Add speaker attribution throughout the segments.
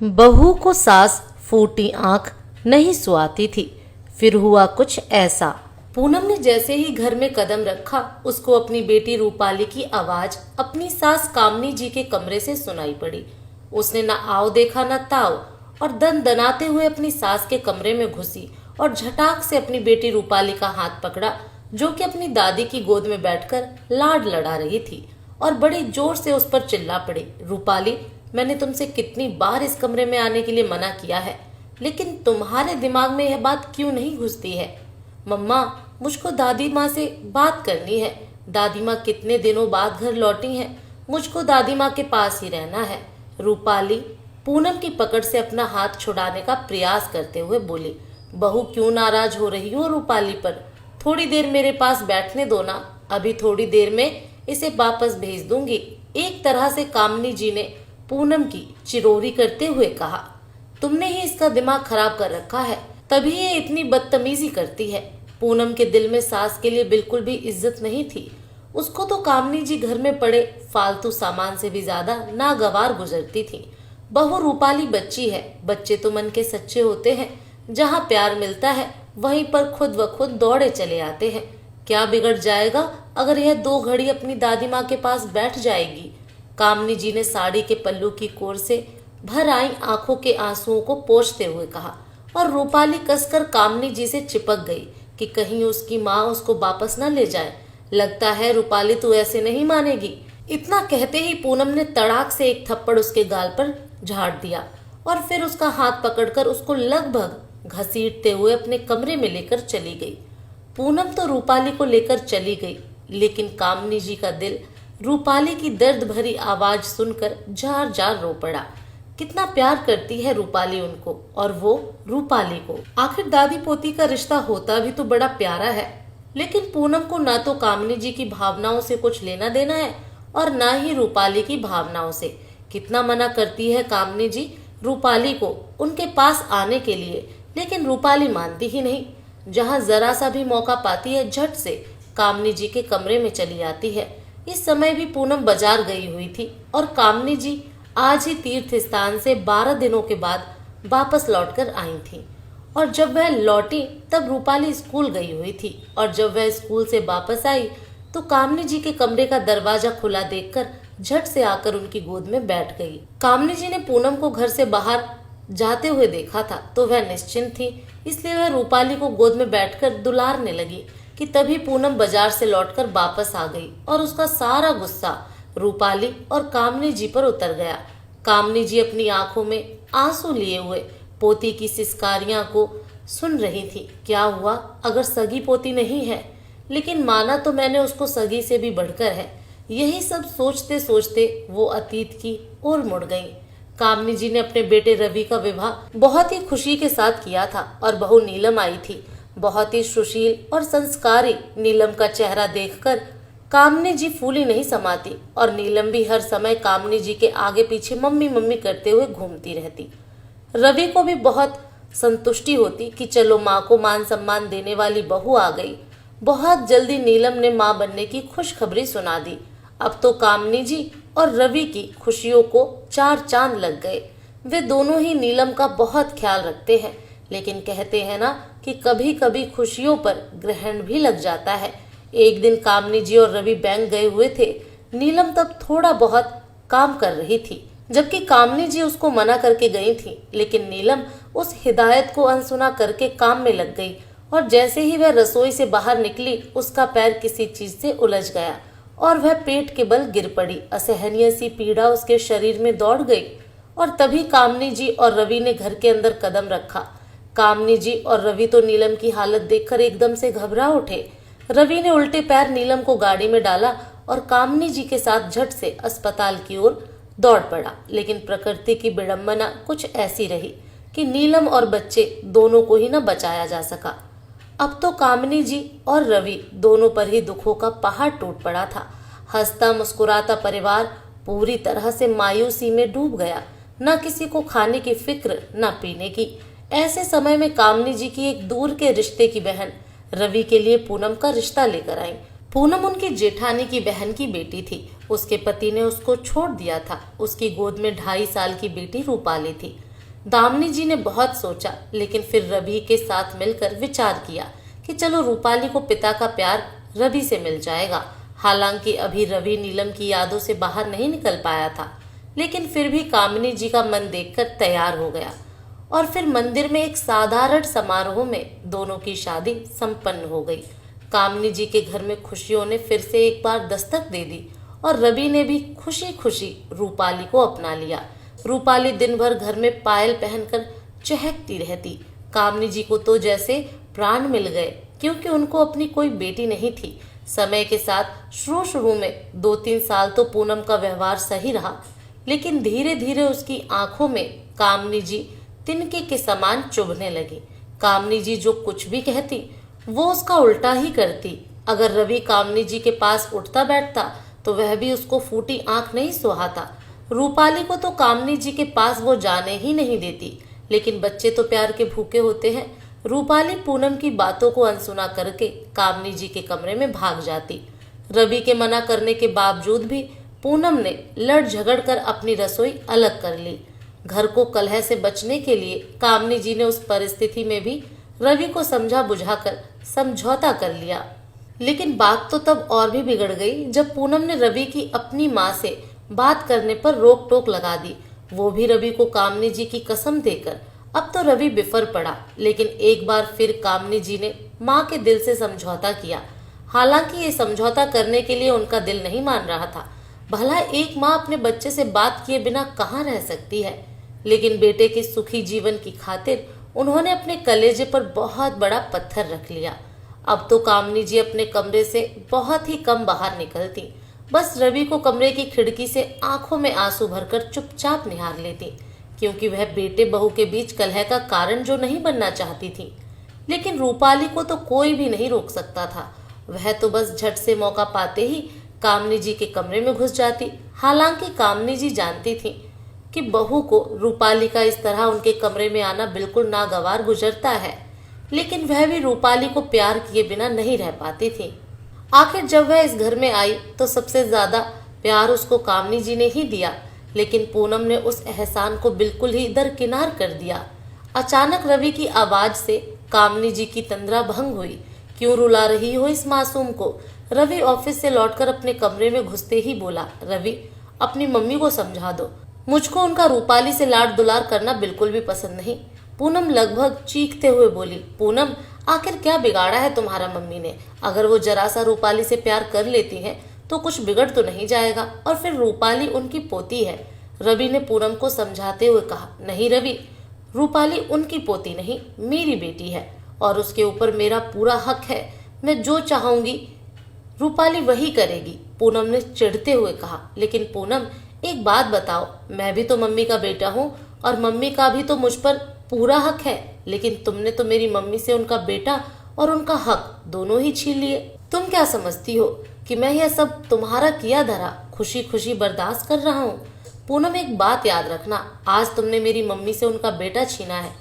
Speaker 1: बहू को सास फूटी आंख नहीं सुआती थी। फिर हुआ कुछ ऐसा। पूनम ने जैसे ही घर में कदम रखा, उसको अपनी बेटी रूपाली की आवाज अपनी सास कामनी जी के कमरे से सुनाई पड़ी। उसने न आओ देखा न ताओ और दन दनाते हुए अपनी सास के कमरे में घुसी और झटाक से अपनी बेटी रूपाली का हाथ पकड़ा, जो कि अपनी दादी की गोद में बैठकर लाड लड़ा रही थी, और बड़ी जोर से उस पर चिल्ला पड़ी, रूपाली, मैंने तुमसे कितनी बार इस कमरे में आने के लिए मना किया है, लेकिन तुम्हारे दिमाग में यह बात क्यों नहीं घुसती है? मम्मा, मुझको दादी माँ से बात करनी है। दादी माँ कितने दिनों बाद घर लौटी हैं। मुझको दादी माँ के पास ही रहना है। रूपाली पूनम की पकड़ से अपना हाथ छुड़ाने का प्रयास करते हुए बोली, बहू क्यों नाराज हो रही हो रूपाली पर? थोड़ी देर मेरे पास बैठने दो ना, अभी थोड़ी देर में इसे वापस भेज दूंगी। एक तरह से कामनी जी ने पूनम की चिरोरी करते हुए कहा, तुमने ही इसका दिमाग खराब कर रखा है, तभी ये इतनी बदतमीजी करती है। पूनम के दिल में सास के लिए बिल्कुल भी इज्जत नहीं थी। उसको तो कामनी जी घर में पड़े फालतू सामान से भी ज्यादा नागवार गुजरती थी। बहू रूपाली बच्ची है, बच्चे तो मन के सच्चे होते हैं। जहाँ प्यार मिलता है वहीं पर खुद व खुद दौड़े चले आते हैं। क्या बिगड़ जाएगा अगर यह 2 घड़ी अपनी दादी माँ के पास बैठ जाएगी? कामनी जी ने साड़ी के पल्लू की कोर से भर आई आंखों के आंसुओं को पोंछते हुए कहा, और रूपाली कसकर कामनी जी से चिपक गई कि कहीं उसकी माँ उसको वापस न ले जाए। लगता है रूपाली तू ऐसे नहीं मानेगी। इतना कहते ही पूनम ने तड़ाक से एक थप्पड़ उसके गाल पर झाड़ दिया और फिर उसका हाथ पकड़कर उसको लगभग घसीटते हुए अपने कमरे में लेकर चली गई। पूनम तो रूपाली को लेकर चली गई, लेकिन कामनी जी का दिल रूपाली की दर्द भरी आवाज सुनकर जार जार रो पड़ा। कितना प्यार करती है रूपाली उनको, और वो रूपाली को। आखिर दादी पोती का रिश्ता होता भी तो बड़ा प्यारा है, लेकिन पूनम को ना तो कामनी जी की भावनाओं से कुछ लेना देना है और ना ही रूपाली की भावनाओं से। कितना मना करती है कामनी जी रूपाली को उनके पास आने के लिए, लेकिन रूपाली मानती ही नहीं। जहाँ जरा सा भी मौका पाती है झट से कामनी जी के कमरे में चली आती है। इस समय भी पूनम बाजार गई हुई थी और कामनी जी आज ही तीर्थ स्थान से 12 दिनों के बाद वापस लौटकर आई थी। और जब वह लौटी तब रूपाली स्कूल गई हुई थी, और जब वह स्कूल से वापस आई तो कामनी जी के कमरे का दरवाजा खुला देखकर झट से आकर उनकी गोद में बैठ गई। कामनी जी ने पूनम को घर से बाहर जाते हुए देखा था तो वह निश्चिंत थी, इसलिए वह रूपाली को गोद में बैठकर दुलारने लगी कि तभी पूनम बाजार से लौटकर वापस आ गई और उसका सारा गुस्सा रूपाली और कामनी जी पर उतर गया। कामनी जी अपनी आंखों में आंसू लिए हुए पोती की सिसकारियां को सुन रही थी। क्या हुआ अगर सगी पोती नहीं है? लेकिन माना तो मैंने उसको सगी से भी बढ़कर है। यही सब सोचते सोचते वो अतीत की ओर मुड़ गई। कामनी जी ने अपने बेटे रवि का विवाह बहुत ही खुशी के साथ किया था और बहू नीलम आई थी। बहुत ही सुशील और संस्कारी नीलम का चेहरा देखकर कामनी जी फूली नहीं समाती, और नीलम भी हर समय कामनी जी के आगे पीछे मम्मी मम्मी करते हुए घूमती रहती। रवि को भी बहुत संतुष्टि होती कि चलो माँ को मान सम्मान देने वाली बहू आ गई। बहुत जल्दी नीलम ने माँ बनने की खुशखबरी सुना दी। अब तो कामनी जी और रवि की खुशियों को 4 चांद लग गए। वे दोनों ही नीलम का बहुत ख्याल रखते हैं, लेकिन कहते हैं ना कि कभी कभी खुशियों पर ग्रहण भी लग जाता है। एक दिन कामनी जी और रवि बैंक गए हुए थे। नीलम तब थोड़ा बहुत काम कर रही थी, जबकि कामनी जी उसको मना करके गई थी, लेकिन नीलम उस हिदायत को अनसुना करके काम में लग गई, और जैसे ही वह रसोई से बाहर निकली उसका पैर किसी चीज से उलझ गया और वह पेट के बल गिर पड़ी। असहनीय सी पीड़ा उसके शरीर में दौड़ गई, और तभी कामनी जी और रवि ने घर के अंदर कदम रखा। कामनी जी और रवि तो नीलम की हालत देखकर एकदम से घबरा उठे। रवि ने उल्टे पैर नीलम को गाड़ी में डाला और कामनी जी के साथ झट से अस्पताल की ओर दौड़ पड़ा। लेकिन प्रकृति की विडंबना कुछ ऐसी रही कि नीलम और बच्चे दोनों को ही न बचाया जा सका। अब तो कामनी जी और रवि दोनों पर ही दुखों का पहाड़ टूट पड़ा था। हंसता मुस्कुराता परिवार पूरी तरह से मायूसी में डूब गया। न किसी को खाने की फिक्र, न पीने की। ऐसे समय में कामनी जी की एक दूर के रिश्ते की बहन रवि के लिए पूनम का रिश्ता लेकर आई। पूनम उनकी जेठानी की बहन की बेटी थी। उसके पति ने उसको छोड़ दिया था। उसकी गोद में 2.5 साल की बेटी रूपाली थी। दामिनी जी ने बहुत सोचा, लेकिन फिर रवि के साथ मिलकर विचार किया कि चलो रूपाली को पिता का प्यार रवि से मिल जाएगा। हालांकि अभी रवि नीलम की यादों से बाहर नहीं निकल पाया था, लेकिन फिर भी कामिनी जी का मन देखकर तैयार हो गया और फिर मंदिर में एक साधारण समारोह में दोनों की शादी संपन्न हो गई। कामिनी जी के घर में खुशियों ने फिर से एक बार दस्तक दे दी और रवि ने भी खुशी खुशी रूपाली को अपना लिया। रूपाली दिन भर घर में पायल पहनकर चहकती रहती। कामिनी जी को तो जैसे प्राण मिल गए, क्योंकि उनको अपनी कोई बेटी नहीं थी। समय के साथ शुरू में 2-3 साल तो पूनम का व्यवहार सही रहा, लेकिन धीरे धीरे उसकी आंखों में कामिनी जी तिनके के समान चुभने लगी। कामिनी जी जो कुछ भी कहती वो उसका उल्टा ही करती। अगर रवि कामिनी जी के पास उठता बैठता तो वह भी उसको फूटी आंख नहीं सुहाता। रूपाली को तो कामिनी जी के पास वो जाने ही नहीं देती, लेकिन बच्चे तो प्यार के भूखे होते हैं। रूपाली पूनम की बातों को अनसुना करके कामिनी जी के कमरे में भाग जाती। रवि के मना करने के बावजूद भी पूनम ने लड़ झगड़ कर अपनी रसोई अलग कर ली। घर को कलह से बचने के लिए कामिनी जी ने उस परिस्थिति में भी रवि को समझा बुझाकर समझौता कर लिया। लेकिन बात तो तब और भी बिगड़ गई जब पूनम ने रवि की अपनी माँ से बात करने पर रोक टोक लगा दी, वो भी रवि को कामिनी जी की कसम देकर। अब तो रवि बिफर पड़ा, लेकिन एक बार फिर कामिनी जी ने माँ के दिल से समझौता किया। हालांकि ये समझौता करने के लिए उनका दिल नहीं मान रहा था। भला एक माँ अपने बच्चे से बात किए बिना कहाँ रह सकती है, लेकिन बेटे के सुखी जीवन की खातिर उन्होंने अपने कलेजे पर बहुत बड़ा पत्थर रख लिया। अब तो कामिनी जी अपने कमरे से बहुत ही कम बाहर निकलती, बस रवि को कमरे की खिड़की से आंखों में आंसू भरकर चुपचाप निहार लेती, क्योंकि वह बेटे बहू के बीच कलह का कारण जो नहीं बनना चाहती थी। लेकिन रूपाली को तो कोई भी नहीं रोक सकता था। वह तो बस झट से मौका पाते ही कामिनी जी के कमरे में घुस जाती। हालांकि कामिनी जी जानती थी कि बहू को रूपाली का इस तरह उनके कमरे में आना बिल्कुल नागवार गुजरता है, लेकिन वह भी रूपाली को प्यार किए बिना नहीं रह पाती थी। आखिर जब वह इस घर में आई तो सबसे ज्यादा प्यार उसको कामिनी जी ने ही दिया, लेकिन पूनम ने उस एहसान को बिल्कुल ही दरकिनार कर दिया। अचानक रवि की आवाज से कामिनी जी की तंद्रा भंग हुई। क्यों रुला रही हो इस मासूम को? रवि ऑफिस से लौटकर अपने कमरे में घुसते ही बोला, रवि अपनी मम्मी को समझा दो, मुझको उनका रूपाली से लाड दुलार करना बिल्कुल भी पसंद नहीं। पूनम लगभग चीखते हुए बोली, पूनम आखिर क्या बिगाड़ा है तुम्हारा मम्मी ने? अगर वो जरा सा रूपाली से प्यार कर लेती हैं तो कुछ बिगड़ तो नहीं जाएगा, और फिर रूपाली उनकी पोती है। रवि ने पूनम को समझाते हुए कहा, नहीं रवि, रूपाली उनकी पोती नहीं, मेरी बेटी है और उसके ऊपर मेरा पूरा हक है। मैं जो चाहूंगी रूपाली वही करेगी। पूनम ने चिढ़ते हुए कहा, लेकिन पूनम एक बात बताओ, मैं भी तो मम्मी का बेटा हूँ और मम्मी का भी तो मुझ पर पूरा हक है, लेकिन तुमने तो मेरी मम्मी से उनका बेटा और उनका हक दोनों ही छीन लिए। तुम क्या समझती हो कि मैं यह सब तुम्हारा किया धरा खुशी खुशी बर्दाश्त कर रहा हूँ? पूनम एक बात याद रखना, आज तुमने मेरी मम्मी से उनका बेटा छीना है,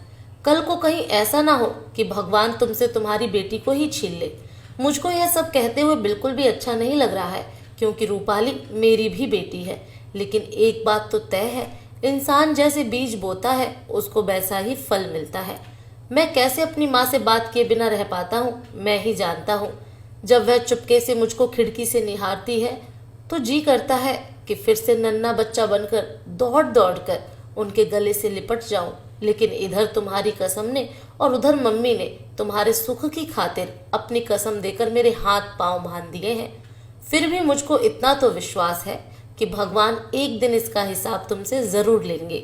Speaker 1: कल को कहीं ऐसा ना हो कि भगवान तुमसे तुम्हारी बेटी को ही छीन ले। मुझको यह सब कहते हुए बिल्कुल भी अच्छा नहीं लग रहा है, क्योंकि रूपाली मेरी भी बेटी है। लेकिन एक बात तो तय है, इंसान जैसे बीज बोता है उसको वैसा ही फल मिलता है। मैं कैसे अपनी माँ से बात किए बिना रह पाता हूँ, मैं ही जानता हूँ। जब वह चुपके से मुझको खिड़की से निहारती है तो जी करता है कि फिर से नन्हा बच्चा बनकर दौड़ दौड़ कर उनके गले से लिपट जाऊं। लेकिन इधर तुम्हारी कसम ने और उधर मम्मी ने तुम्हारे सुख की खातिर अपनी कसम देकर मेरे हाथ पांव बांध दिए हैं। फिर भी मुझको इतना तो विश्वास है कि भगवान एक दिन इसका हिसाब तुमसे जरूर लेंगे।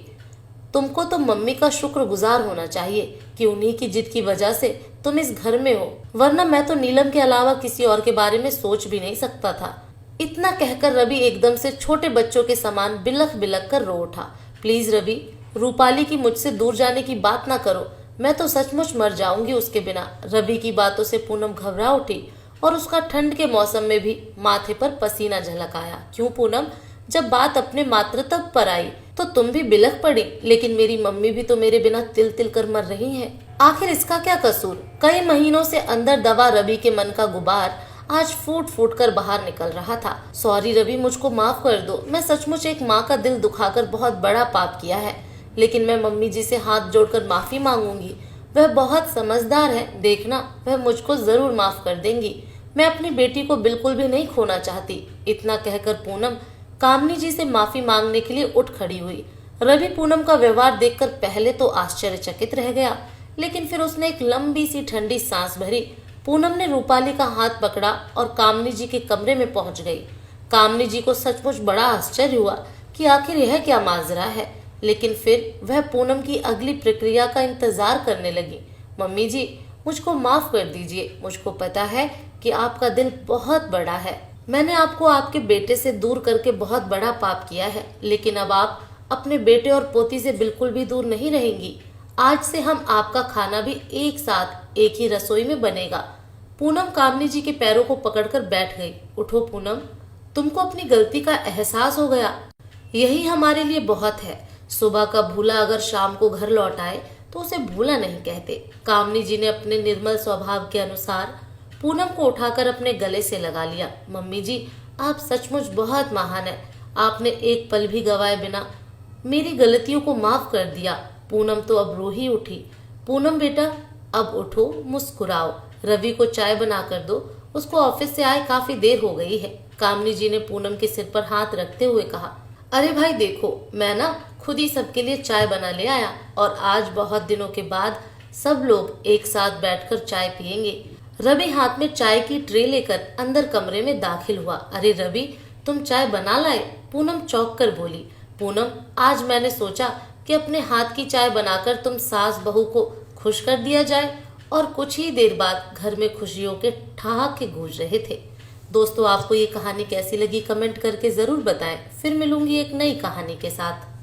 Speaker 1: तुमको तो मम्मी का शुक्रगुजार होना चाहिए कि उन्हीं की जिद की वजह से तुम इस घर में हो, वरना मैं तो नीलम के अलावा किसी और के बारे में सोच भी नहीं सकता था। इतना कहकर रवि एकदम से छोटे बच्चों के समान बिलख बिलख कर रो उठा। प्लीज रवि, रूपाली की मुझसे दूर जाने की बात ना करो, मैं तो सचमुच मर जाऊंगी उसके बिना। रवि की बातों से पूनम घबरा उठी और उसका ठंड के मौसम में भी माथे पर पसीना झलक आया। क्यों पूनम, जब बात अपने मातृत्व पर आई तो तुम भी बिलख पड़ी, लेकिन मेरी मम्मी भी तो मेरे बिना तिल तिल कर मर रही हैं। आखिर इसका क्या कसूर? कई महीनों से अंदर दबा रवि के मन का गुबार आज फूट फूट कर बाहर निकल रहा था। सॉरी रवि, मुझको माफ कर दो, मैं सचमुच एक माँ का दिल दुखाकर बहुत बड़ा पाप किया है। लेकिन मैं मम्मी जी से हाथ जोड़कर माफी मांगूंगी। वह बहुत समझदार है, देखना वह मुझको जरूर माफ कर देंगी। मैं अपनी बेटी को बिल्कुल भी नहीं खोना चाहती। इतना कहकर पूनम कामनी जी से माफी मांगने के लिए उठ खड़ी हुई। रवि पूनम का व्यवहार देखकर पहले तो आश्चर्यचकित रह गया, लेकिन फिर उसने एक लंबी सी ठंडी सांस भरी। पूनम ने रूपाली का हाथ पकड़ा और कामनी जी के कमरे में पहुंच गई। कामनी जी को सचमुच बड़ा आश्चर्य हुआ कि आखिर यह क्या माजरा है, लेकिन फिर वह पूनम की अगली प्रक्रिया का इंतजार करने लगी। मम्मी जी, मुझको माफ कर दीजिए। मुझको पता है कि आपका दिल बहुत बड़ा है। मैंने आपको आपके बेटे से दूर करके बहुत बड़ा पाप किया है, लेकिन अब आप अपने बेटे और पोती से बिल्कुल भी दूर नहीं रहेंगी। आज से हम आपका खाना भी एक साथ एक ही रसोई में बनेगा। पूनम कामनी जी के पैरों को पकड़कर बैठ गई। उठो पूनम, तुमको अपनी गलती का एहसास हो गया, यही हमारे लिए बहुत है। सुबह का भूला अगर शाम को घर लौट आए तो उसे भूला नहीं कहते। कामनी जी ने अपने निर्मल स्वभाव के अनुसार पूनम को उठाकर अपने गले से लगा लिया। मम्मी जी, आप सचमुच बहुत महान है। आपने एक पल भी गवाए बिना मेरी गलतियों को माफ कर दिया। पूनम तो अब रो ही उठी। पूनम बेटा, अब उठो, मुस्कुराओ। रवि को चाय बना कर दो, उसको ऑफिस से आए काफी देर हो गई है। कामनी जी ने पूनम के सिर पर हाथ रखते हुए कहा। अरे भाई देखो, मैं ना खुद ही सबके लिए चाय बना ले आया और आज बहुत दिनों के बाद सब लोग एक साथ बैठकर चाय पियेंगे। रवि हाथ में चाय की ट्रे लेकर अंदर कमरे में दाखिल हुआ। अरे रवि, तुम चाय बना लाए? पूनम चौंक कर बोली। पूनम, आज मैंने सोचा कि अपने हाथ की चाय बनाकर तुम सास बहू को खुश कर दिया जाए। और कुछ ही देर बाद घर में खुशियों के ठहाके गूंज रहे थे। दोस्तों, आपको ये कहानी कैसी लगी कमेंट करके जरूर बताएं। फिर मिलूंगी एक नई कहानी के साथ।